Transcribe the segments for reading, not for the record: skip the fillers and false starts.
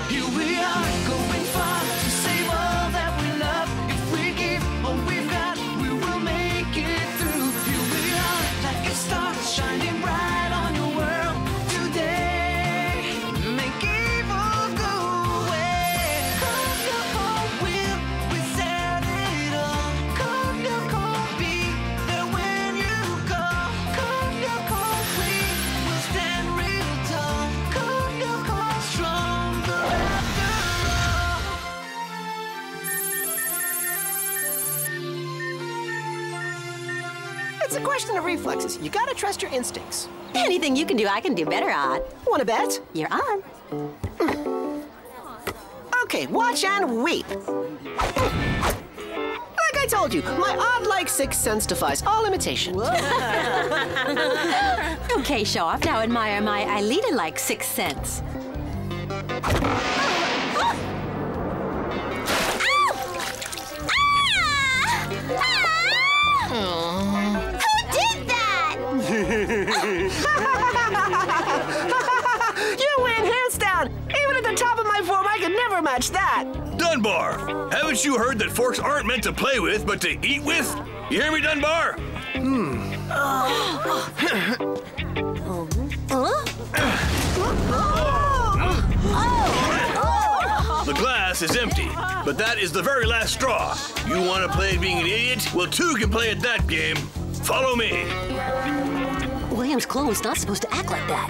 Here we are, going far to save all that we love. If we give all we've got, we will make it through. Here we are, like a star shining bright on your world today. Make evil go away. Cold Lyoko will, we set it all. Cold Lyoko, be there when you call. Cold Lyoko, we will stand real tall. Cold Lyoko, stronger after all. It's a question of reflexes. You gotta trust your instincts. Anything you can do, I can do better, Odd. Wanna bet? You're on. Okay, watch and weep. Like I told you, my odd-like sixth sense defies all imitation. Okay, show off. Now admire my Aelita-like sixth sense. You win, hands down! Even at the top of my form, I could never match that! Dunbar, haven't you heard that forks aren't meant to play with, but to eat with? You hear me, Dunbar? The glass is empty, but that is the very last straw. You want to play at being an idiot? Well, two can play at that game. Follow me. William's clone's not supposed to act like that.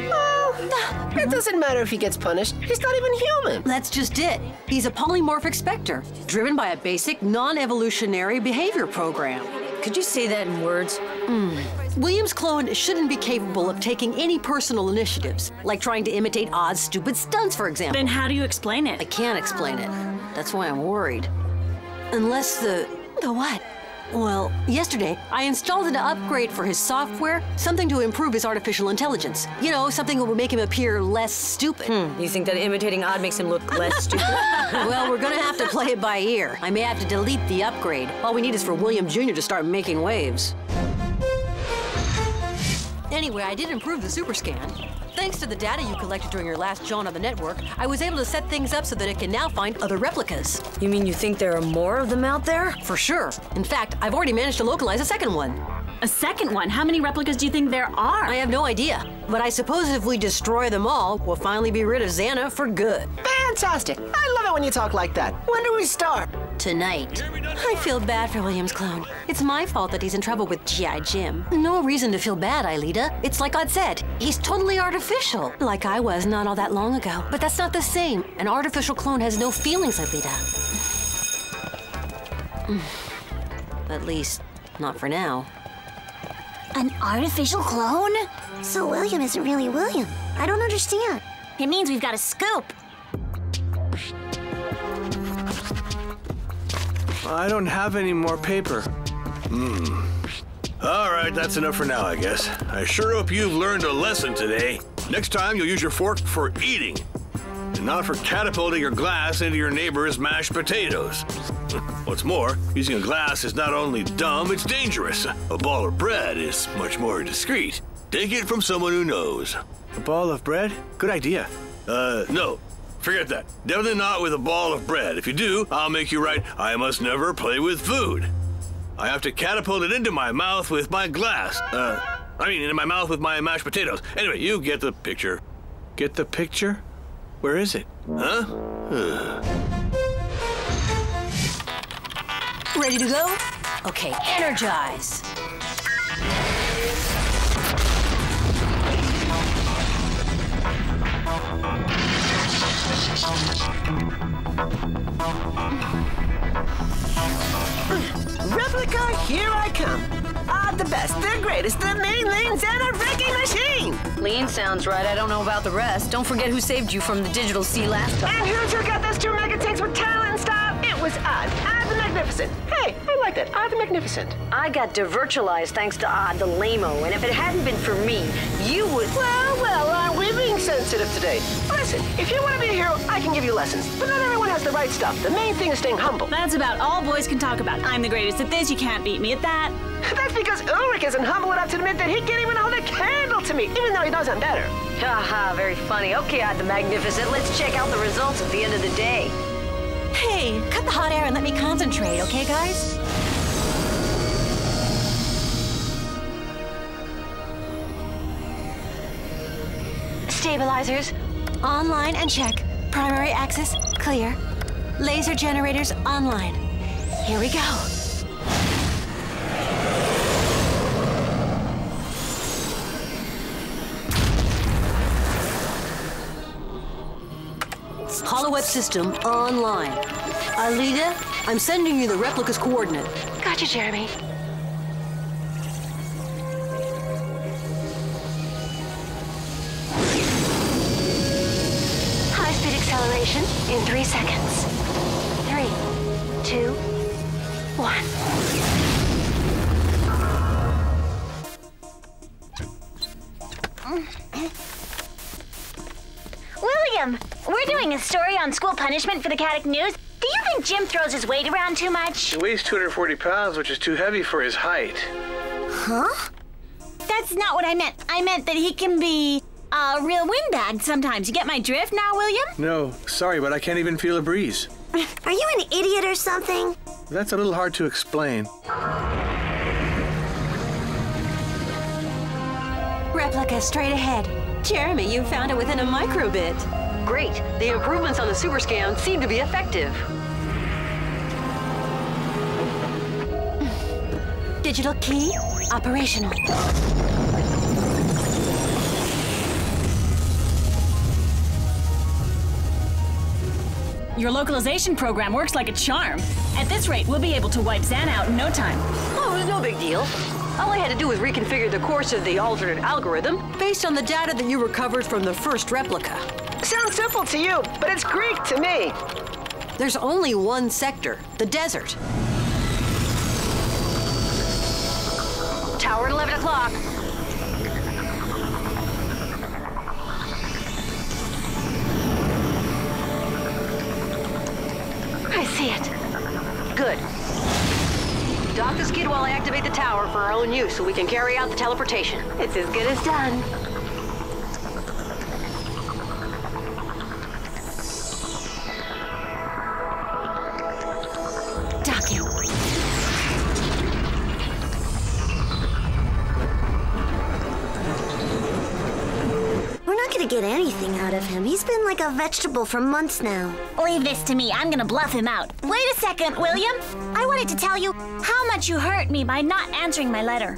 It doesn't matter if he gets punished. He's not even human. That's just it. He's a polymorphic specter, driven by a basic, non-evolutionary behavior program. Could you say that in words? William's clone shouldn't be capable of taking any personal initiatives, like trying to imitate Odd's stupid stunts, for example. Then how do you explain I it? can't explain it. That's why I'm worried. Unless the what? Well, yesterday, I installed an upgrade for his software, something to improve his artificial intelligence. You know, something that would make him appear less stupid. You think that imitating Odd makes him look less stupid? Well, we're gonna have to play it by ear. I may have to delete the upgrade. All we need is for William Jr. to start making waves. Anyway, I did improve the super scan. Thanks to the data you collected during your last jaunt on the network, I was able to set things up so that it can now find other replicas. You mean you think there are more of them out there? For sure. In fact, I've already managed to localize a second one. A second one? How many replicas do you think there are? I have no idea, but I suppose if we destroy them all, we'll finally be rid of Xana for good. Fantastic! I love it when you talk like that. When do we start? Tonight. I feel bad for William's clone. It's my fault that he's in trouble with G.I. Jim. No reason to feel bad, Aelita. It's like Odd said, he's totally artificial. Like I was not all that long ago. But that's not the same. An artificial clone has no feelings, Aelita. At least, not for now. An artificial clone? So William isn't really William. I don't understand. It means we've got a scoop. I don't have any more paper. All right, that's enough for now, I guess. I sure hope you've learned a lesson today. Next time, you'll use your fork for eating, and not for catapulting your glass into your neighbor's mashed potatoes. What's more, using a glass is not only dumb, it's dangerous. A ball of bread is much more discreet. Take it from someone who knows. A ball of bread? Good idea. No. Forget that. Definitely not with a ball of bread. If you do, I'll make you write, I must never play with food. I have to catapult it into my mouth with my glass. Into my mouth with my mashed potatoes. Anyway, you get the picture. Get the picture? Where is it? Huh? Ready to go? Okay, energize. Replica, here I come. Odd the best, the greatest, the main lanes, and a wrecking machine. Lean sounds right. I don't know about the rest. Don't forget who saved you from the digital sea last time. And who took out those two mega tanks with talent and style? It was Odd. Odd the Magnificent. Hey, I like that. Odd the Magnificent. I got devirtualized thanks to Odd the Lame-o, and if it hadn't been for me, you would... Well, aren't we being being sensitive today. Listen, if you want to be a hero, I can give you lessons. But not everyone has the right stuff. The main thing is staying humble. That's about all boys can talk about. I'm the greatest at this, you can't beat me at that. That's because Ulrich isn't humble enough to admit that he can't even hold a candle to me, even though he knows I'm better. Haha, very funny. Okay, the Magnificent, let's check out the results at the end of the day. Hey, cut the hot air and let me concentrate, okay, guys? Stabilizers, online and check. Primary axis, clear. Laser generators, online. Here we go. Holoweb system, online. Alita, I'm sending you the replica's coordinate. Gotcha, Jeremy. High-speed acceleration in 3 seconds. 3, 2, 1. William, we're doing a story on school punishment for the Caddick News. Do you think Jim throws his weight around too much? He weighs 240 pounds, which is too heavy for his height. Huh? That's not what I meant. I meant that he can be a real windbag sometimes. You get my drift now, William? No, sorry, but I can't even feel a breeze. Are you an idiot or something? That's a little hard to explain. Replica straight ahead. Jeremy, you found it within a microbit. Great. The improvements on the super scan seem to be effective. Digital key operational. Your localization program works like a charm. At this rate, we'll be able to wipe Zan out in no time. Oh, it was no big deal. All I had to do was reconfigure the course of the alternate algorithm based on the data that you recovered from the first replica. Sounds simple to you, but it's Greek to me. There's only one sector, the desert. Tower at 11 o'clock. I see it. Good. Dock the skid while I activate the tower for our own use so we can carry out the teleportation. It's as good as done. Docking. We're not gonna get anything out of him. He's been like a vegetable for months now. Leave this to me. I'm gonna bluff him out. Wait a second, William. I wanted to tell you how much you hurt me by not answering my letter.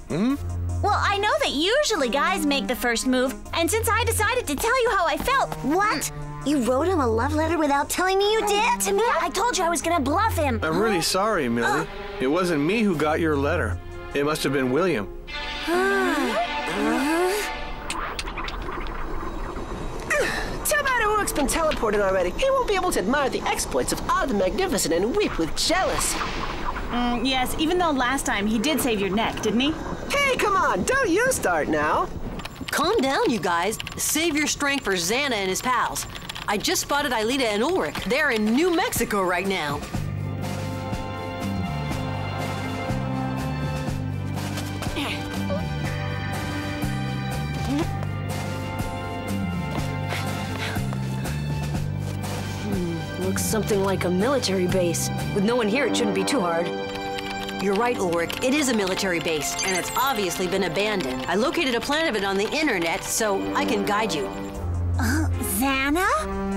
Hmm? Well, I know that usually guys make the first move, and since I decided to tell you how I felt... What? You wrote him a love letter without telling me you did? Tamiya, I told you I was gonna bluff him. I'm really sorry, Milly. It wasn't me who got your letter. It must have been William. Too bad Ulrich's been teleported already. He won't be able to admire the exploits of Odd the Magnificent and weep with jealous. Yes, even though last time he did save your neck, didn't he? Hey, come on, don't you start now. Calm down, you guys. Save your strength for Xana and his pals. I just spotted Alita and Ulrich. They're in New Mexico right now. Looks something like a military base. With no one here, it shouldn't be too hard. You're right, Ulrich. It is a military base, and it's obviously been abandoned. I located a plan of it on the internet, so I can guide you. Xana?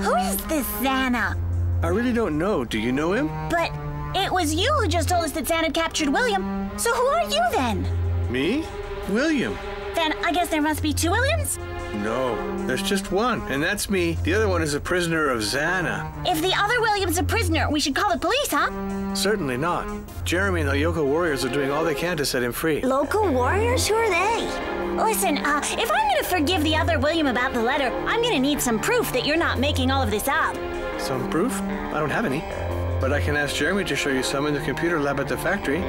Who is this Xana? I really don't know. Do you know him? But it was you who just told us that Xana captured William. So who are you then? Me? William. Then I guess there must be two Williams? No, there's just one, and that's me. The other one is a prisoner of Xana. If the other William's a prisoner, we should call the police, huh? Certainly not. Jeremy and the LYOKO Warriors are doing all they can to set him free. LYOKO Warriors? Who are they? Listen, if I'm gonna forgive the other William about the letter, I'm gonna need some proof that you're not making all of this up. Some proof? I don't have any. But I can ask Jeremy to show you some in the computer lab at the factory.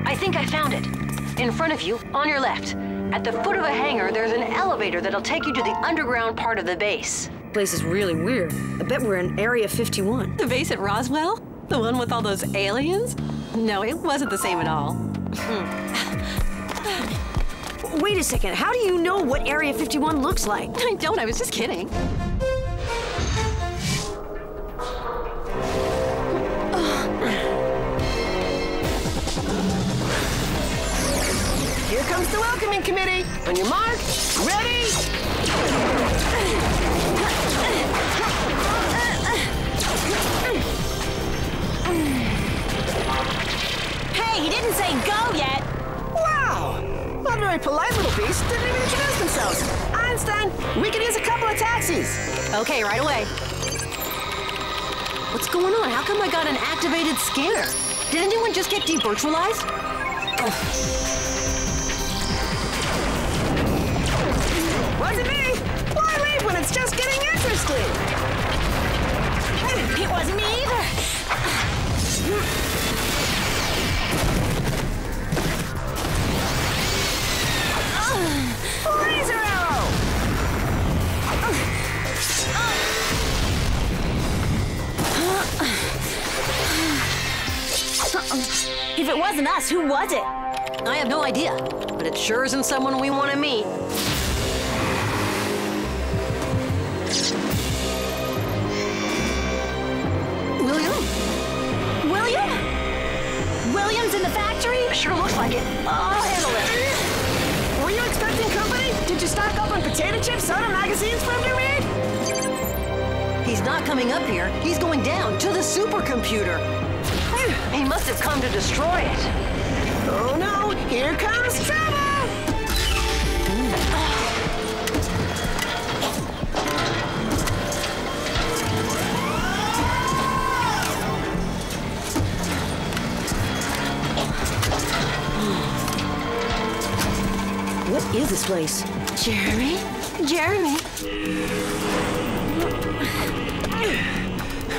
I think I found it. In front of you, on your left. At the foot of a hangar, there's an elevator that'll take you to the underground part of the base. Place is really weird. I bet we're in Area 51. The base at Roswell? The one with all those aliens? No, it wasn't the same at all. Wait a second, how do you know what Area 51 looks like? I don't, I was just kidding. Here comes the welcoming committee. On your mark, ready? Hey, he didn't say go yet. Wow! Not very polite little beast. Didn't even introduce themselves. Einstein, we could use a couple of taxis. Okay, right away. What's going on? How come I got an activated scanner? Did anyone just get devirtualized? Wasn't me. Why leave when it's just getting interesting? It wasn't me either. Laser arrow! If it wasn't us, who was it? I have no idea, but it sure isn't someone we want to meet. William? William's in the factory? Sure looks like it. I'll handle it. Were you expecting company? Did you stock up on potato chips, soda, magazines for him to read? He's not coming up here. He's going down to the supercomputer. He must have come to destroy it. Oh no, here comes trouble! What is this place? Jeremy? Jeremy?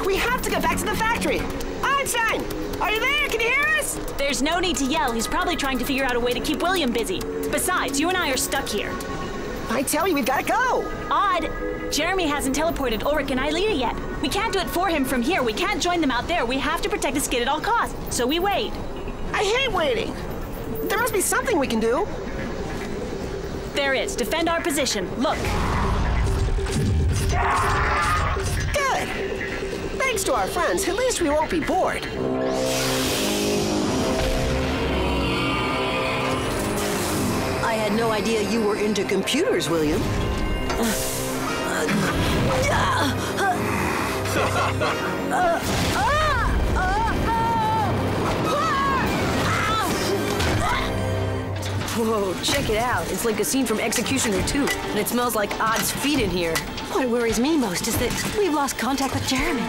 We have to get back to the factory. Einstein, are you there? Can you hear us? There's no need to yell. He's probably trying to figure out a way to keep William busy. Besides, you and I are stuck here. I tell you, we've got to go. Odd. Jeremy hasn't teleported Ulrich and Aelita yet. We can't do it for him from here. We can't join them out there. We have to protect the skid at all costs. So we wait. I hate waiting. There must be something we can do. There is. Defend our position. Look. Good. Thanks to our friends, at least we won't be bored. I had no idea you were into computers, William. Whoa, check it out. It's like a scene from Executioner 2, and it smells like Odd's feet in here. What worries me most is that we've lost contact with Jeremy.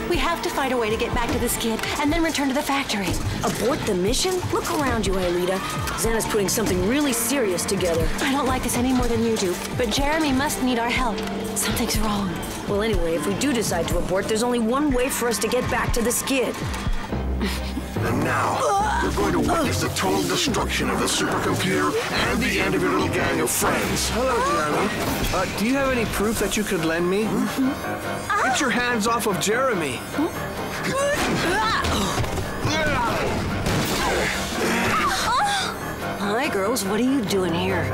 We have to find a way to get back to the skid and then return to the factory. Abort the mission? Look around you, Aelita. Xana's putting something really serious together. I don't like this any more than you do, but Jeremy must need our help. Something's wrong. Well, anyway, if we do decide to abort, there's only one way for us to get back to the skid. And now, we're going to witness the total destruction of the supercomputer and the end of your little gang of friends. Hello, Jeremy. Do you have any proof that you could lend me? Get your hands off of Jeremy. Hi, girls. What are you doing here?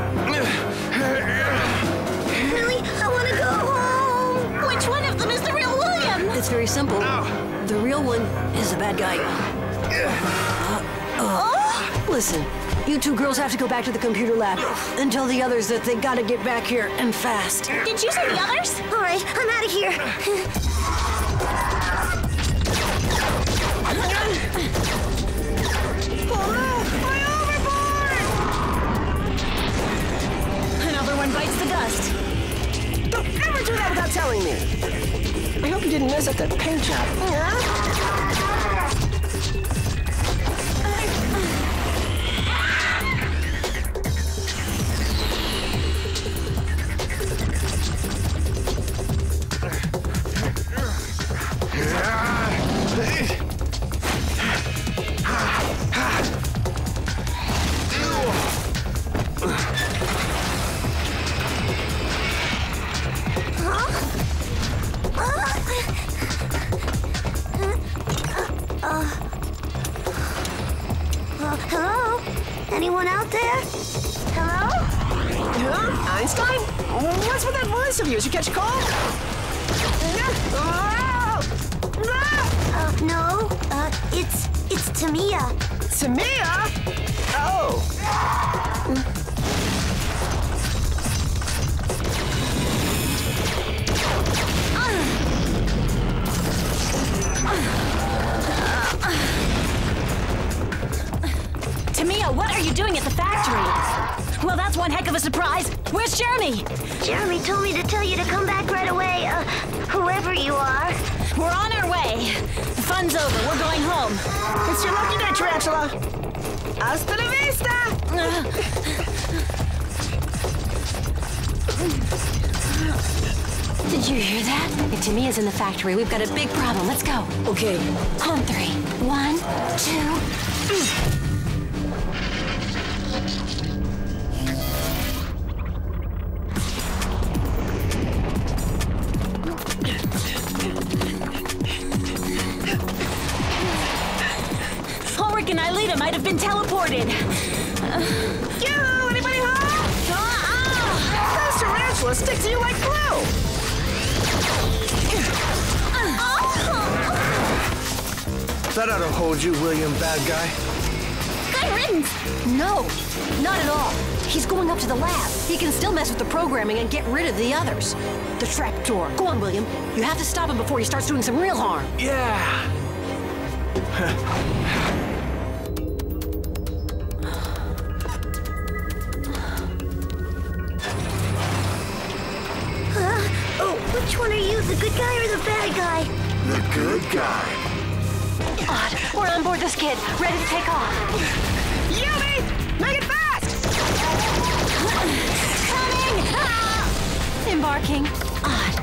Milly, I want to go home. Which one of them is the real William? It's very simple. The real one is the bad guy. Listen, you two girls have to go back to the computer lab and tell the others that they gotta get back here and fast. Did you say the others? All right, I'm out of here. Another one bites the dust. Don't ever do that without telling me. I hope you didn't mess up that paint job. Anyone out there? Hello? Huh? Einstein? What's with that voice of yours? You catch a cold? No. It's Tamiya. Tamiya? Oh. Tamiya, what are you doing at the factory? Well, that's one heck of a surprise. Where's Jeremy? Jeremy told me to tell you to come back right away, whoever you are. We're on our way. The fun's over. We're going home. It's your lucky day, Tarantula. Hasta la vista! Did you hear that? If Tamiya's in the factory, we've got a big problem. Let's go. Okay. On 3. 1, 2. Ulrich and Aelita might have been teleported. Yo, anybody home? Those tarantulas stick to you like glue. That ought to hold you, William, bad guy. Good riddance. No, not at all. He's going up to the lab. He can still mess with the programming and get rid of the others. The trapdoor. Go on, William. You have to stop him before he starts doing some real harm. Yeah. Which one are you, the good guy or the bad guy? The good guy. Odd. We're on board this kid, ready to take off. Yumi! Make it fast! Coming! Ah! Embarking. Odd.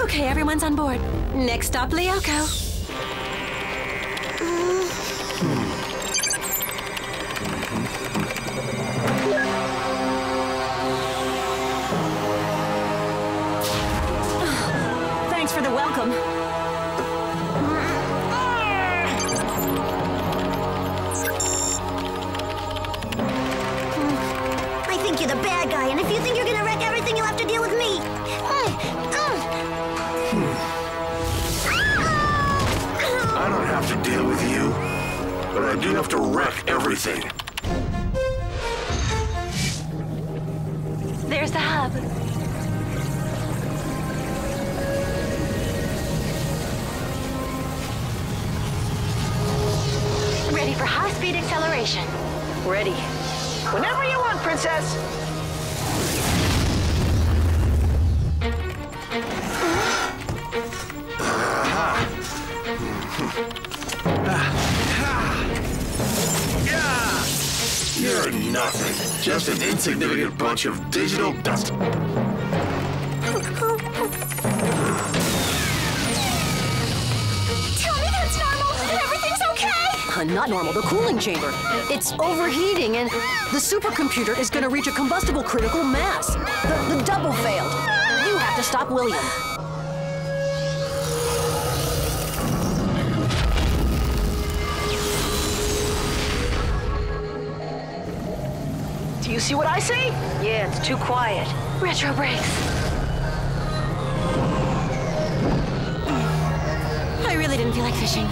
Okay, everyone's on board. Next stop, Lyoko. Thanks for the welcome. I think you're the bad guy, and if you think you're gonna wreck everything, you'll have to deal with me. I don't have to deal with you, but I do have to wreck everything. There's the hub. Ready for high-speed acceleration. Ready. Whenever you want, Princess. You're nothing. Just an insignificant bunch of digital dust. Tell me that's normal and everything's okay. Not normal, the cooling chamber. It's overheating and the supercomputer is gonna reach a combustible critical mass. The double failed. You have to stop William. Do you see what I see? Yeah, it's too quiet. Retro brakes. I really didn't feel like fishing.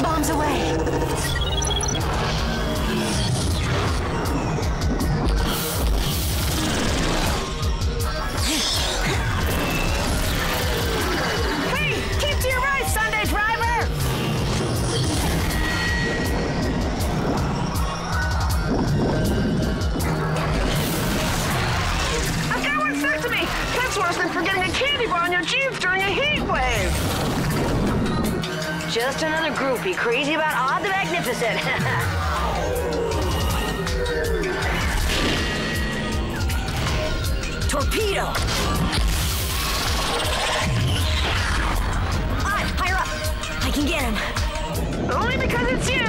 Bombs away. Hey, keep to your right, Sunday driver! I've got one stuck to me! That's worse than forgetting a candy bar on your jeans during a heat wave! Just another groupie crazy about Odd the Magnificent. Torpedo! Odd, higher up! I can get him. Only because it's you!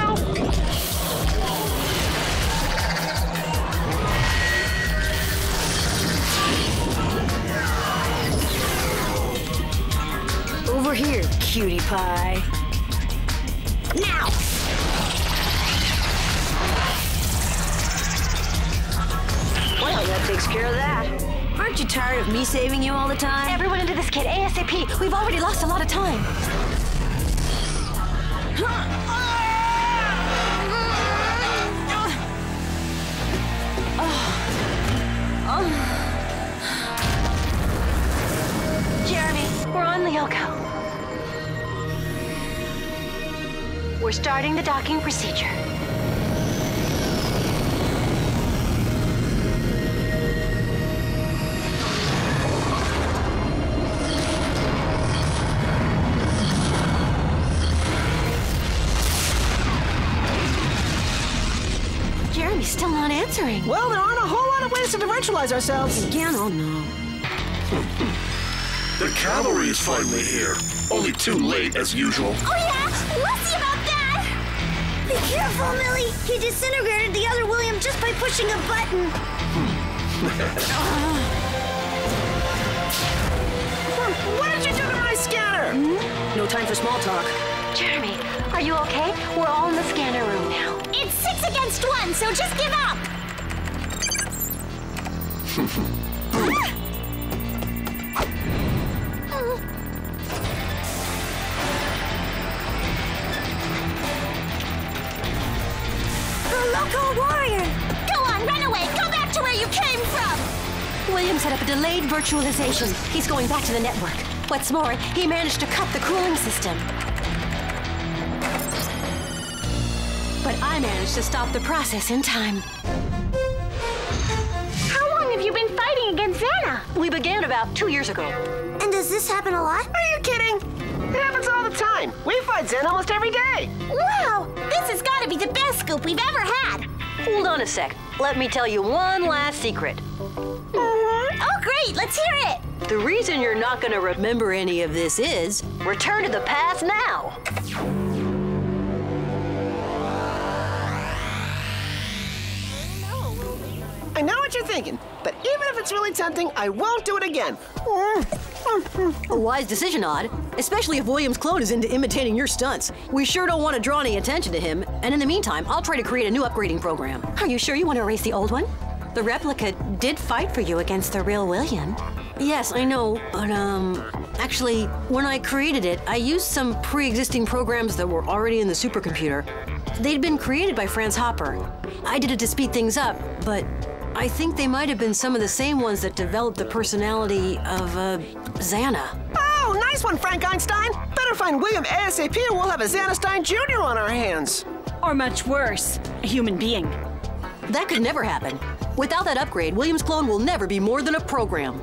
Over here, cutie pie. Now! Well, that takes care of that. Aren't you tired of me saving you all the time? Everyone into this kit, ASAP. We've already lost a lot of time. Jeremy, we're on Lyoko. We're starting the docking procedure. Jeremy's still not answering. Well, there aren't a whole lot of ways to virtualize ourselves. Again? Oh, no. The cavalry is finally here. Only too late, as usual. Oh, yeah? We'll see about that! Be careful, Millie. He disintegrated the other William just by pushing a button. What did you do to my scanner? No time for small talk. Jeremy, are you okay? We're all in the scanner room now. It's 6 against 1, so just give up! The Lyoko Warrior! Go on, run away! Go back to where you came from! William set up a delayed virtualization. He's going back to the network. What's more, he managed to cut the cooling system. But I managed to stop the process in time. How long have you been fighting against Xana? We began about 2 years ago. And does this happen a lot? Are you kidding? It happens all the time. We fight Zen almost every day. Wow! This has got to be the best scoop we've ever had! Hold on a sec. Let me tell you one last secret. Oh, great! Let's hear it! The reason you're not going to remember any of this is return to the past now. I know what you're thinking, but even if it's really tempting, I won't do it again. A wise decision, Odd. Especially if William's clone is into imitating your stunts. We sure don't want to draw any attention to him. And in the meantime, I'll try to create a new upgrading program. Are you sure you want to erase the old one? The replica did fight for you against the real William. Yes, I know, but actually, when I created it, I used some pre-existing programs that were already in the supercomputer. They'd been created by Franz Hopper. I did it to speed things up, but I think they might have been some of the same ones that developed the personality of, Xana. Oh, nice one, Frank Einstein. Better find William ASAP or we'll have a Xanestein Jr. on our hands. Or much worse, a human being. That could never happen. Without that upgrade, William's clone will never be more than a program.